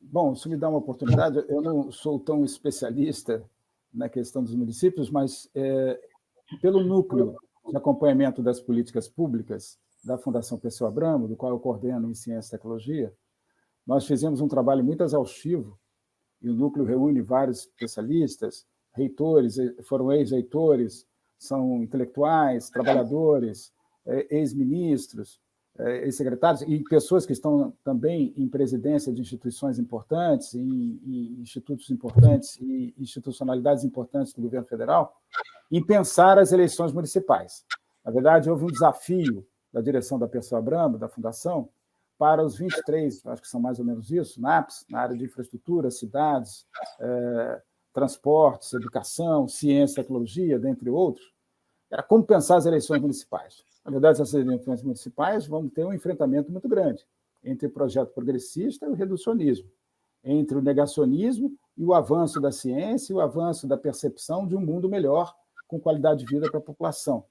Bom, se me dá uma oportunidade, eu não sou tão especialista na questão dos municípios, mas pelo núcleo de acompanhamento das políticas públicas da Fundação Perseu Abramo, do qual eu coordeno em Ciência e Tecnologia, nós fizemos um trabalho muito exaustivo, e o núcleo reúne vários especialistas, reitores, foram ex-reitores, são intelectuais, trabalhadores, ex-ministros, ex-secretários, e pessoas que estão também em presidência de instituições importantes, em institutos importantes e institucionalidades importantes do governo federal, e pensar as eleições municipais. Na verdade, houve um desafio da direção da Perseu Abramo, da Fundação, para os 23, acho que são mais ou menos isso, NAPs, na área de infraestrutura, cidades, transportes, educação, ciência, tecnologia, dentre outros, era como pensar as eleições municipais. Na verdade, essas eleições municipais vão ter um enfrentamento muito grande entre o projeto progressista e o reducionismo, entre o negacionismo e o avanço da ciência e o avanço da percepção de um mundo melhor, com qualidade de vida para a população.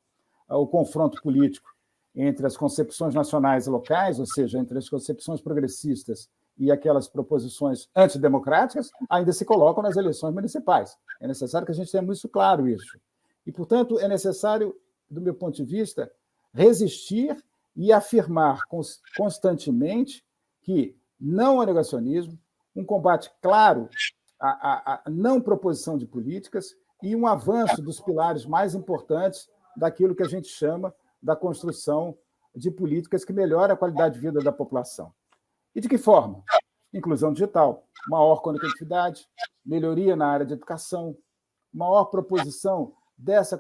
O confronto político entre as concepções nacionais e locais, ou seja, entre as concepções progressistas e aquelas proposições antidemocráticas, ainda se colocam nas eleições municipais. É necessário que a gente tenha muito claro isso. E, portanto, é necessário, do meu ponto de vista, resistir e afirmar constantemente que não há negacionismo, um combate claro à não proposição de políticas e um avanço dos pilares mais importantes daquilo que a gente chama da construção de políticas que melhoram a qualidade de vida da população. E de que forma? Inclusão digital, maior conectividade, melhoria na área de educação, maior proposição dessa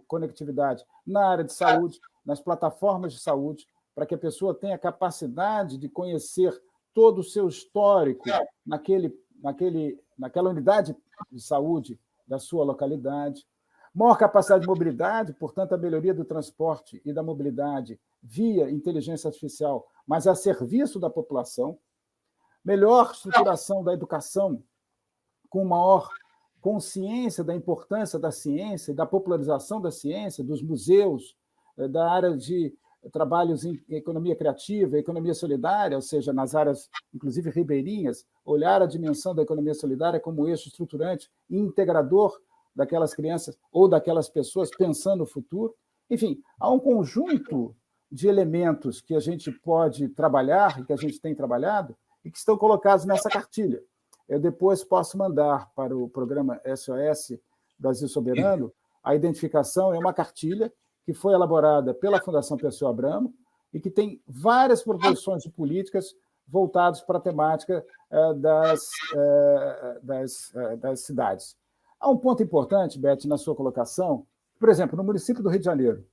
conectividade na área de saúde, nas plataformas de saúde, para que a pessoa tenha capacidade de conhecer todo o seu histórico naquela unidade de saúde da sua localidade. Maior capacidade de mobilidade, portanto, a melhoria do transporte e da mobilidade via inteligência artificial, mas a serviço da população. Melhor estruturação da educação, com maior consciência da importância da ciência, da popularização da ciência, dos museus, da área de trabalhos em economia criativa, economia solidária, ou seja, nas áreas, inclusive ribeirinhas, olhar a dimensão da economia solidária como eixo estruturante e integrador daquelas crianças ou daquelas pessoas pensando no futuro. Enfim, há um conjunto de elementos que a gente pode trabalhar e que a gente tem trabalhado e que estão colocados nessa cartilha. Eu depois posso mandar para o programa SOS Brasil Soberano a identificação, é uma cartilha que foi elaborada pela Fundação Perseu Abramo e que tem várias proposições de políticas voltadas para a temática das cidades. Há um ponto importante, Beth, na sua colocação. Por exemplo, no município do Rio de Janeiro,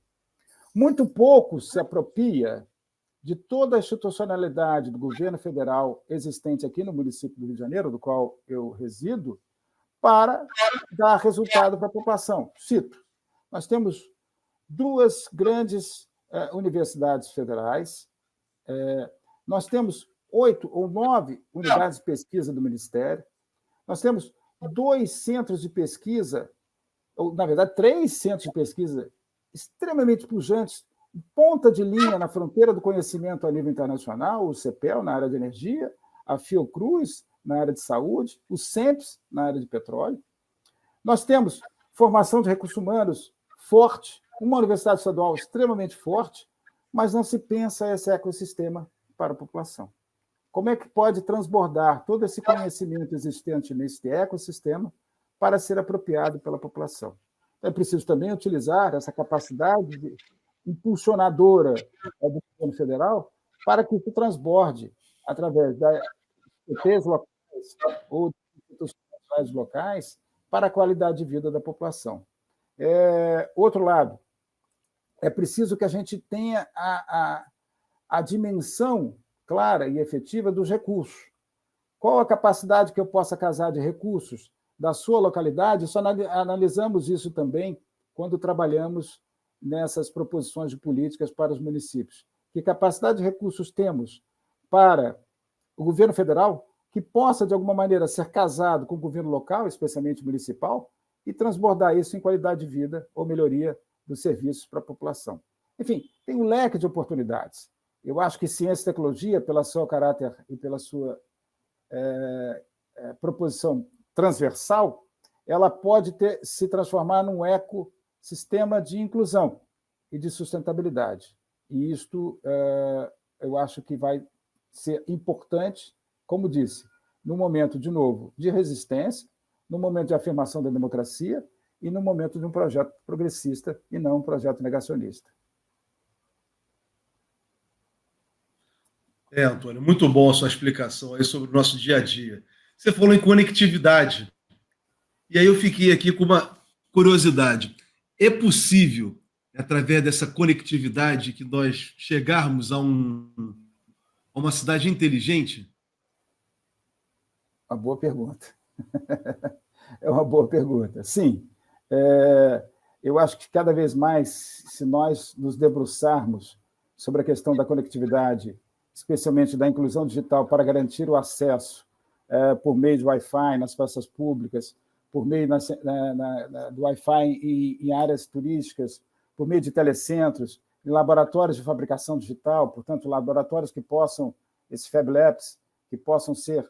muito pouco se apropria de toda a institucionalidade do governo federal existente aqui no município do Rio de Janeiro, do qual eu resido, para dar resultado para a população. Cito, nós temos 2 grandes universidades federais, nós temos 8 ou 9 unidades de pesquisa do Ministério, nós temos 2 centros de pesquisa, ou, na verdade, 3 centros de pesquisa extremamente pujantes, ponta de linha na fronteira do conhecimento a nível internacional, o CEPEL, na área de energia, a Fiocruz, na área de saúde, o CENPES, na área de petróleo. Nós temos formação de recursos humanos forte, uma universidade estadual extremamente forte, mas não se pensa esse ecossistema para a população. Como é que pode transbordar todo esse conhecimento existente nesse ecossistema para ser apropriado pela população? É preciso também utilizar essa capacidade impulsionadora do governo federal para que isso transborde através das IPs locais ou dos institutos locais para a qualidade de vida da população. Outro lado, é preciso que a gente tenha a dimensão clara e efetiva dos recursos. Qual a capacidade que eu possa casar de recursos da sua localidade? Só analisamos isso também quando trabalhamos nessas proposições de políticas para os municípios. Que capacidade de recursos temos para o governo federal que possa, de alguma maneira, ser casado com o governo local, especialmente municipal, e transbordar isso em qualidade de vida ou melhoria dos serviços para a população. Enfim, tem um leque de oportunidades. Eu acho que ciência e tecnologia, pelo seu caráter e pela sua proposição transversal, ela pode se transformar num ecossistema de inclusão e de sustentabilidade. E isto eu acho que vai ser importante, como disse, no momento, de novo, de resistência, no momento de afirmação da democracia e no momento de um projeto progressista e não um projeto negacionista. Antônio, muito bom a sua explicação aí sobre o nosso dia a dia. Você falou em conectividade, e aí eu fiquei aqui com uma curiosidade. É possível, através dessa conectividade, que nós chegarmos a uma cidade inteligente? Uma boa pergunta. É uma boa pergunta. Sim. Eu acho que cada vez mais, se nós nos debruçarmos sobre a questão da conectividade, especialmente da inclusão digital para garantir o acesso por meio de Wi-Fi nas praças públicas, por meio do Wi-Fi em áreas turísticas, por meio de telecentros, em laboratórios de fabricação digital, portanto, laboratórios que possam, esses Fab Labs, que possam ser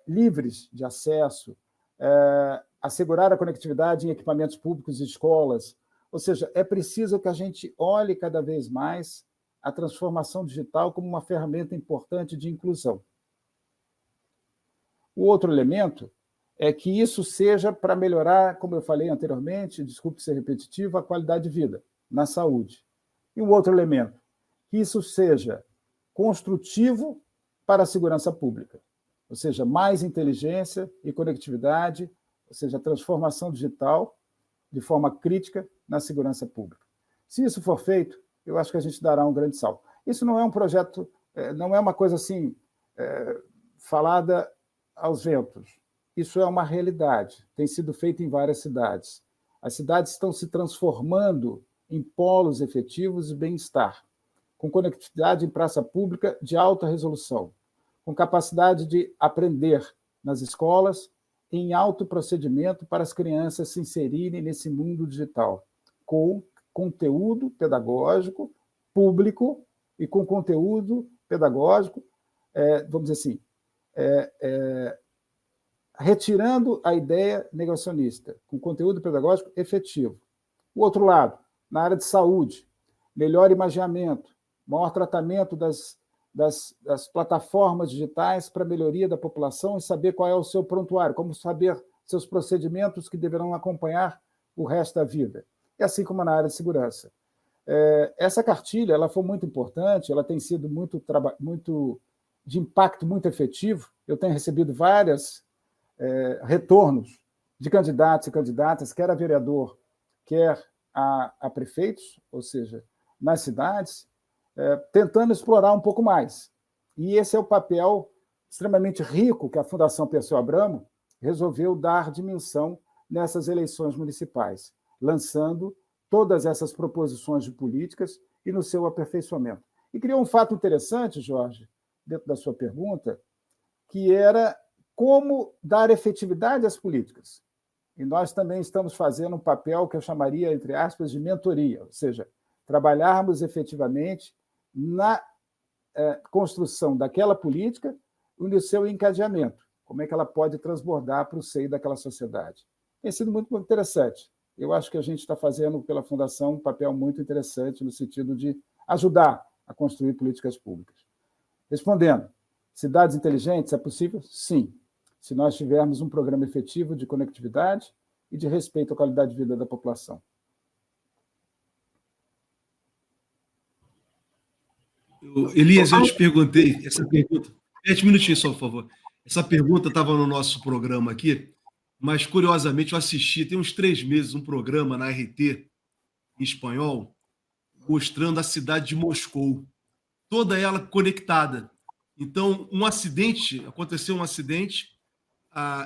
livres de acesso, assegurar a conectividade em equipamentos públicos e escolas. Ou seja, é preciso que a gente olhe cada vez mais a transformação digital como uma ferramenta importante de inclusão. O outro elemento é que isso seja para melhorar, como eu falei anteriormente, desculpe ser repetitivo, a qualidade de vida na saúde. E o outro elemento, que isso seja construtivo para a segurança pública, ou seja, mais inteligência e conectividade, ou seja, transformação digital de forma crítica na segurança pública. Se isso for feito, eu acho que a gente dará um grande salto. Isso não é um projeto, não é uma coisa assim, falada aos ventos. Isso é uma realidade, tem sido feito em várias cidades. As cidades estão se transformando em polos efetivos de bem-estar, com conectividade em praça pública de alta resolução, com capacidade de aprender nas escolas em alto procedimento para as crianças se inserirem nesse mundo digital, com conteúdo pedagógico público e com conteúdo pedagógico, vamos dizer assim, retirando a ideia negacionista, com conteúdo pedagógico efetivo. O outro lado, na área de saúde, melhor imageamento, maior tratamento das plataformas digitais para a melhoria da população e saber qual é o seu prontuário, como saber seus procedimentos que deverão acompanhar o resto da vida. E assim como na área de segurança. Essa cartilha ela foi muito importante, ela tem sido muito de impacto muito efetivo. Eu tenho recebido vários retornos de candidatos e candidatas, quer a vereador, quer a prefeitos, ou seja, nas cidades, tentando explorar um pouco mais. E esse é o papel extremamente rico que a Fundação Perseu Abramo resolveu dar dimensão nessas eleições municipais, lançando todas essas proposições de políticas e no seu aperfeiçoamento. E criou um fato interessante, Jorge, dentro da sua pergunta, que era como dar efetividade às políticas. E nós também estamos fazendo um papel que eu chamaria, entre aspas, de mentoria, ou seja, trabalharmos efetivamente na construção daquela política e no seu encadeamento, como é que ela pode transbordar para o seio daquela sociedade. Tem sido muito interessante. Eu acho que a gente está fazendo, pela Fundação, um papel muito interessante no sentido de ajudar a construir políticas públicas. Respondendo, cidades inteligentes, é possível? Sim. Se nós tivermos um programa efetivo de conectividade e de respeito à qualidade de vida da população. Elias, eu te perguntei, essa pergunta... 7 minutinhos só, por favor. Essa pergunta estava no nosso programa aqui, mas, curiosamente, eu assisti, tem uns 3 meses, um programa na RT, em espanhol, mostrando a cidade de Moscou, toda ela conectada. Então, aconteceu um acidente,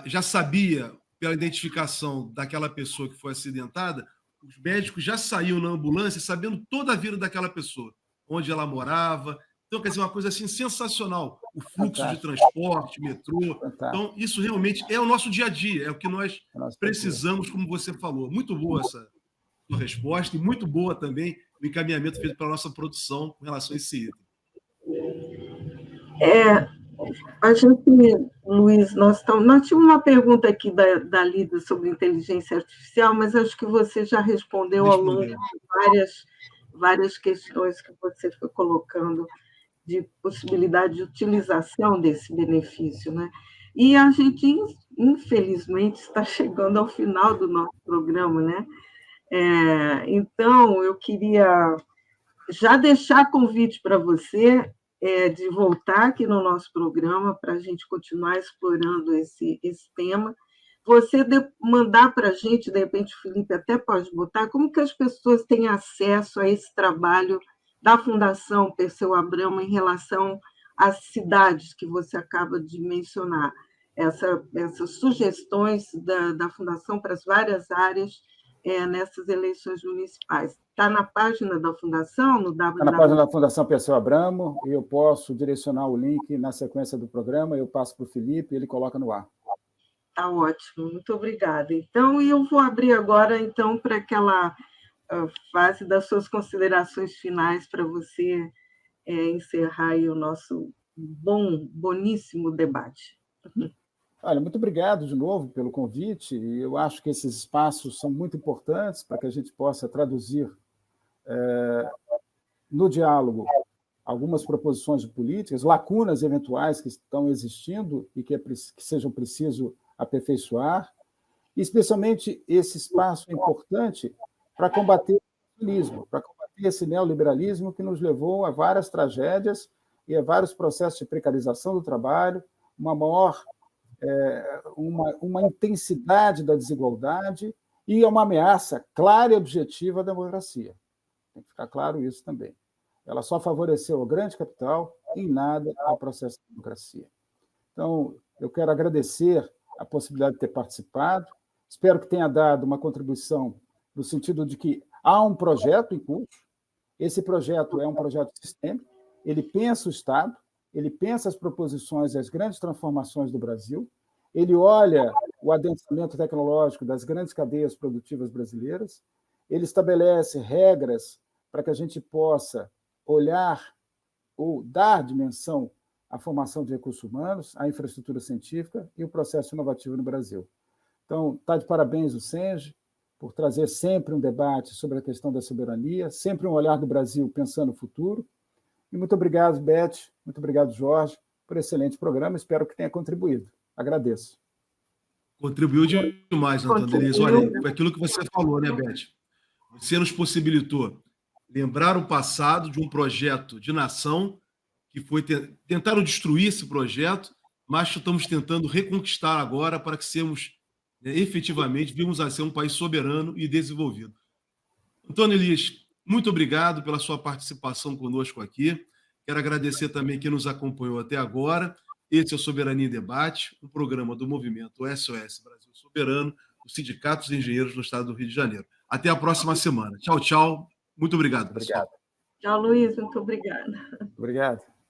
já sabia, pela identificação daquela pessoa que foi acidentada, os médicos já saíam na ambulância sabendo toda a vida daquela pessoa, onde ela morava. Então, quer dizer, uma coisa assim sensacional. O fluxo de transporte, metrô. Então, isso realmente é o nosso dia a dia, é o que nós precisamos, como você falou. Muito boa essa sua resposta e muito boa também o encaminhamento feito pela nossa produção com relação a esse item. A gente, Luiz, nós tínhamos uma pergunta aqui da Lida sobre inteligência artificial, mas acho que você já respondeu ao longo de várias questões que você foi colocando de possibilidade de utilização desse benefício, né? E a gente, infelizmente, está chegando ao final do nosso programa, né? Então, eu queria já deixar convite para você de voltar aqui no nosso programa para a gente continuar explorando esse tema. Você mandar para a gente, de repente, o Felipe até pode botar, como que as pessoas têm acesso a esse trabalho da Fundação Perseu Abramo em relação às cidades que você acaba de mencionar, essas sugestões da Fundação para as várias áreas nessas eleições municipais. Está na página da Fundação, no www... Está na página da Fundação Perseu Abramo, e eu posso direcionar o link na sequência do programa, eu passo para o Felipe e ele coloca no ar. Está ótimo, muito obrigada. Então, eu vou abrir agora então, para aquela fase das suas considerações finais para você encerrar aí o nosso boníssimo debate. Olha, muito obrigado de novo pelo convite. Eu acho que esses espaços são muito importantes para que a gente possa traduzir no diálogo algumas proposições de políticas, lacunas eventuais que estão existindo e que sejam preciso aperfeiçoar, e especialmente esse espaço é importante para combater o populismo, para combater esse neoliberalismo que nos levou a várias tragédias e a vários processos de precarização do trabalho, uma intensidade da desigualdade e uma ameaça clara e objetiva à democracia. Tem que ficar claro isso também. Ela só favoreceu o grande capital, em nada ao processo de democracia. Então, eu quero agradecer a possibilidade de ter participado, espero que tenha dado uma contribuição no sentido de que há um projeto em curso, esse projeto é um projeto sistêmico, ele pensa o Estado, ele pensa as proposições e as grandes transformações do Brasil, ele olha o adensamento tecnológico das grandes cadeias produtivas brasileiras, ele estabelece regras para que a gente possa olhar ou dar dimensão à formação de recursos humanos, à infraestrutura científica e o processo inovativo no Brasil. Então, está de parabéns o Senge por trazer sempre um debate sobre a questão da soberania, sempre um olhar do Brasil pensando no futuro. E muito obrigado, Beth, muito obrigado, Jorge, por excelente programa, espero que tenha contribuído. Agradeço. Contribuiu demais, Antônio Elias. Olha, foi aquilo que você falou, né, Beth? Você nos possibilitou lembrar o passado de um projeto de nação que foi tentaram destruir esse projeto, mas estamos tentando reconquistar agora para que sermos efetivamente vimos a ser um país soberano e desenvolvido. Antônio Elias, Muito obrigado pela sua participação conosco aqui. Quero agradecer também quem nos acompanhou até agora. Esse é o Soberania em Debate, um programa do movimento SOS Brasil Soberano, dos sindicatos e engenheiros do estado do Rio de Janeiro. Até a próxima semana. Tchau, tchau. Muito obrigado, pessoal. Obrigado. Tchau, Luiz. Muito obrigada. Obrigado.